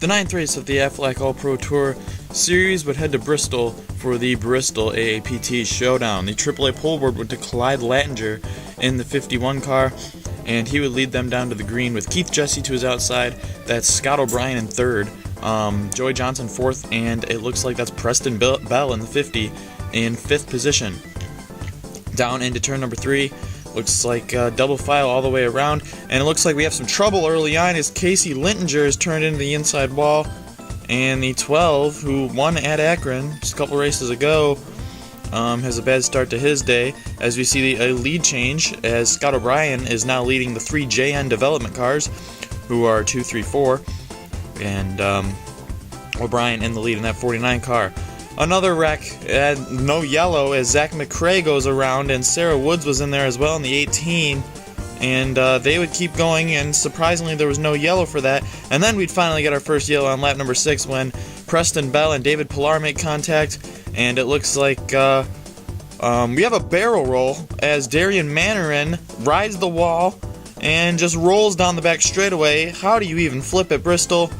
The ninth race of the Aflac All-Pro Tour Series would head to Bristol for the Bristol AAPT Showdown. The AAA pole board went to Clyde Lattinger in the 51 car, and he would lead them down to the green with Keith Jesse to his outside. That's Scott O'Brien in third, Joey Johnson fourth, and it looks like that's Preston Bell in the 50 in fifth position. Down into turn number 3. Looks like double file all the way around, and it looks like we have some trouble early on as Casey Lintinger is turned into the inside wall, and the 12, who won at Akron just a couple races ago, has a bad start to his day, as we see a lead change as Scott O'Brien is now leading the 3 JN development cars, who are 2, 3, 4, and O'Brien in the lead in that 49 car. Another wreck, no yellow, as Zach McCrae goes around, and Sarah Woods was in there as well in the 18, and they would keep going, and surprisingly there was no yellow for that, and then we'd finally get our first yellow on lap number 6 when Preston Bell and David Pillar make contact, and it looks like we have a barrel roll as Darian Mannarin rides the wall and just rolls down the back straightaway. How do you even flip at Bristol?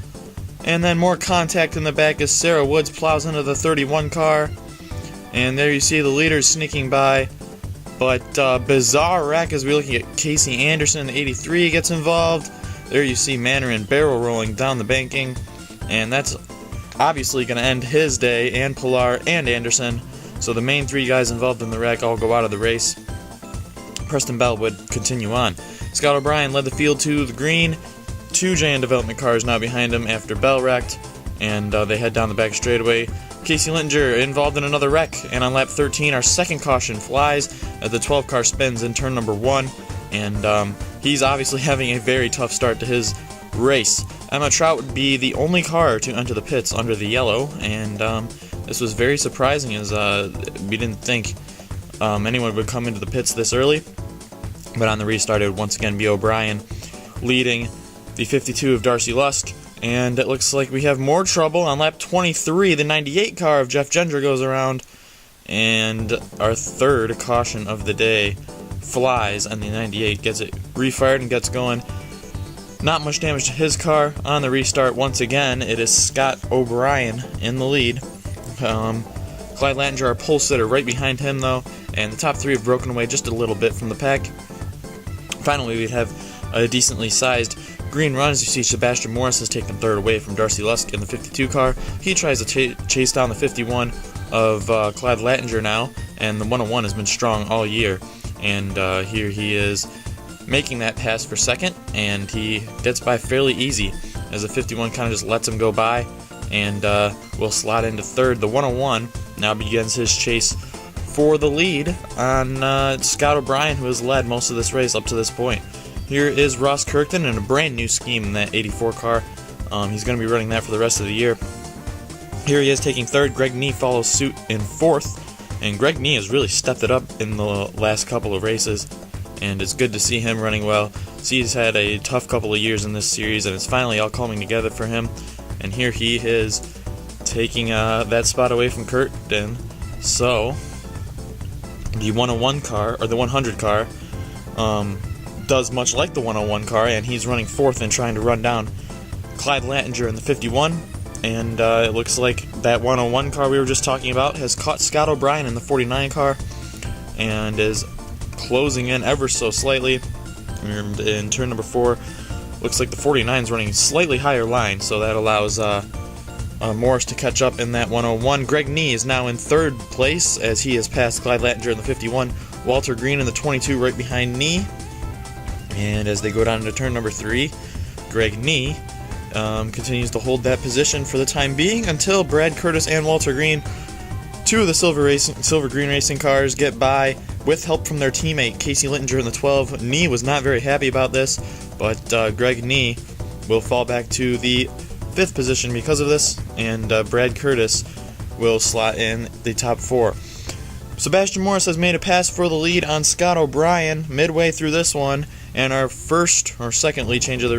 And then more contact in the back as Sarah Woods plows into the 31 car. And there you see the leaders sneaking by. But bizarre wreck as we're looking at Casey Anderson, 83, gets involved. There you see Mandarin barrel rolling down the banking. And that's obviously going to end his day, and Pillar and Anderson. So the main 3 guys involved in the wreck all go out of the race. Preston Bell would continue on. Scott O'Brien led the field to the green. 2 JN development cars now behind him after Bell wrecked, and they head down the back straightaway. Casey Lintinger involved in another wreck, and on lap 13 our second caution flies as the 12 car spins in turn number 1, and he's obviously having a very tough start to his race. Emma Trout would be the only car to enter the pits under the yellow, and this was very surprising as we didn't think anyone would come into the pits this early, but on the restart it would once again be O'Brien leading the 52 of Darcy Lusk, and it looks like we have more trouble on lap 23. The 98 car of Jeff Gender goes around, and our third caution of the day flies, and the 98 gets it refired and gets going. Not much damage to his car. On the restart, once again, it is Scott O'Brien in the lead. Clyde Lattinger, our pole sitter, right behind him, though, and the top 3 have broken away just a little bit from the pack. Finally, we'd have a decently sized green run as you see Sebastian Morris has taken third away from Darcy Lusk in the 52 car. He tries to chase down the 51 of Clyde Lattinger now, and the 101 has been strong all year. And here he is making that pass for second, and he gets by fairly easy as the 51 kind of just lets him go by, and will slot into third. The 101 now begins his chase for the lead on Scott O'Brien, who has led most of this race up to this point. Here is Ross Kirkton in a brand new scheme in that 84 car. He's going to be running that for the rest of the year. Here he is taking third. Greg Nee follows suit in fourth. And Greg Nee has really stepped it up in the last couple of races. And it's good to see him running well. He's had a tough couple of years in this series, and it's finally all coming together for him. And here he is taking that spot away from Kirkton. So the 101 car, or the 100 car, does much like the 101 car, and he's running fourth and trying to run down Clyde Lattinger in the 51, and it looks like that 101 car we were just talking about has caught Scott O'Brien in the 49 car and is closing in ever so slightly. In turn number 4, looks like the 49 is running slightly higher line, so that allows Morris to catch up in that 101. Greg Nee is now in third place as he has passed Clyde Lattinger in the 51, Walter Green in the 22 right behind Nee. And as they go down to turn number 3, Greg Nee continues to hold that position for the time being until Brad Curtis and Walter Green, 2 of the Silver Green Racing cars, get by with help from their teammate Casey Lintinger in the 12. Nee was not very happy about this, but Greg Nee will fall back to the 5th position because of this, and Brad Curtis will slot in the top 4. Sebastian Morris has made a pass for the lead on Scott O'Brien midway through this one, and our first major lead change of the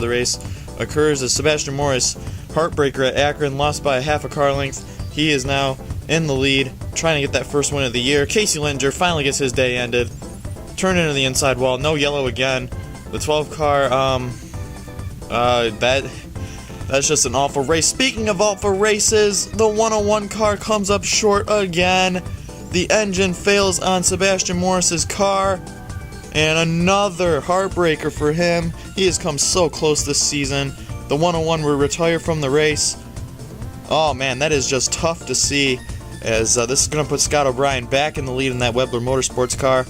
race occurs as Sebastian Morris, heartbreaker at Akron, lost by a half a car length. He is now in the lead, trying to get that first win of the year. Casey Lintinger finally gets his day ended. Turned into the inside wall, no yellow again. The 12 car, that That's just an awful race. Speaking of awful races, the 101 car comes up short again. The engine fails on Sebastian Morris's car. And another heartbreaker for him. He has come so close this season. The 101 will retire from the race. Oh man, that is just tough to see, as this is going to put Scott O'Brien back in the lead in that Weber Motorsports car.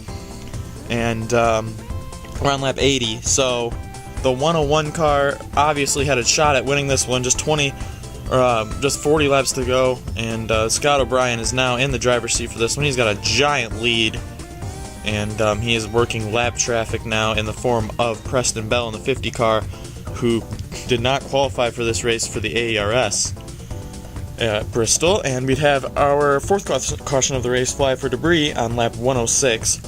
And we're on lap 80, so the 101 car obviously had a shot at winning this one. Just 40 laps to go, and Scott O'Brien is now in the driver's seat for this one. He's got a giant lead, and he is working lap traffic now in the form of Preston Bell in the 50 car, who did not qualify for this race for the AARS at Bristol. And we'd have our fourth caution of the race, fly for debris, on lap 106.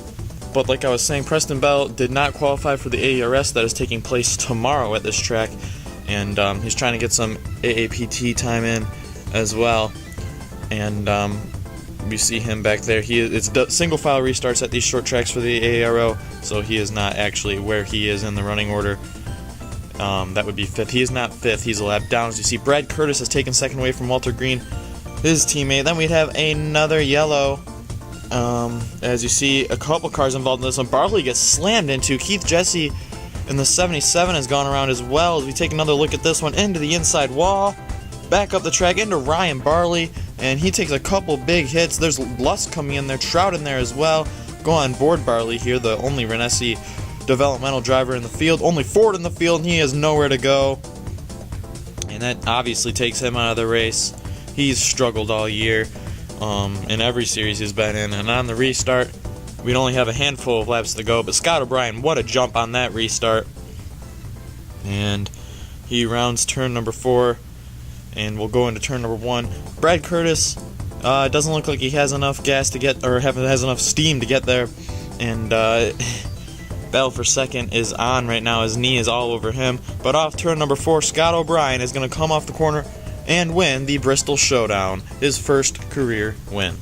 But like I was saying, Preston Bell did not qualify for the AARS that is taking place tomorrow at this track, and he's trying to get some AAPT time in as well. And we see him back there. It's single file restarts at these short tracks for the AARO, so he is not actually where he is in the running order. That would be fifth. He is not fifth. He's a lap down. As you see, Brad Curtis has taken second away from Walter Green, his teammate. Then we'd have another yellow. As you see, a couple cars involved in this one. Barley gets slammed into. Keith Jesse in the 77 has gone around as well. As we take another look at this one, into the inside wall, back up the track into Ryan Barley, and he takes a couple big hits. There's Lust coming in there, Trout in there as well. Go on board Barley here, the only Renesi developmental driver in the field. Only Ford in the field, and he has nowhere to go. And that obviously takes him out of the race. He's struggled all year in every series he's been in. And on the restart, we'd only have a handful of laps to go. But Scott O'Brien, what a jump on that restart. And he rounds turn number 4. And we'll go into turn number 1. Brad Curtis doesn't look like he has enough gas to get, or has enough steam to get there. And battle for second is on right now. His knee is all over him. But off turn number 4, Scott O'Brien is going to come off the corner and win the Bristol Showdown, his first career win.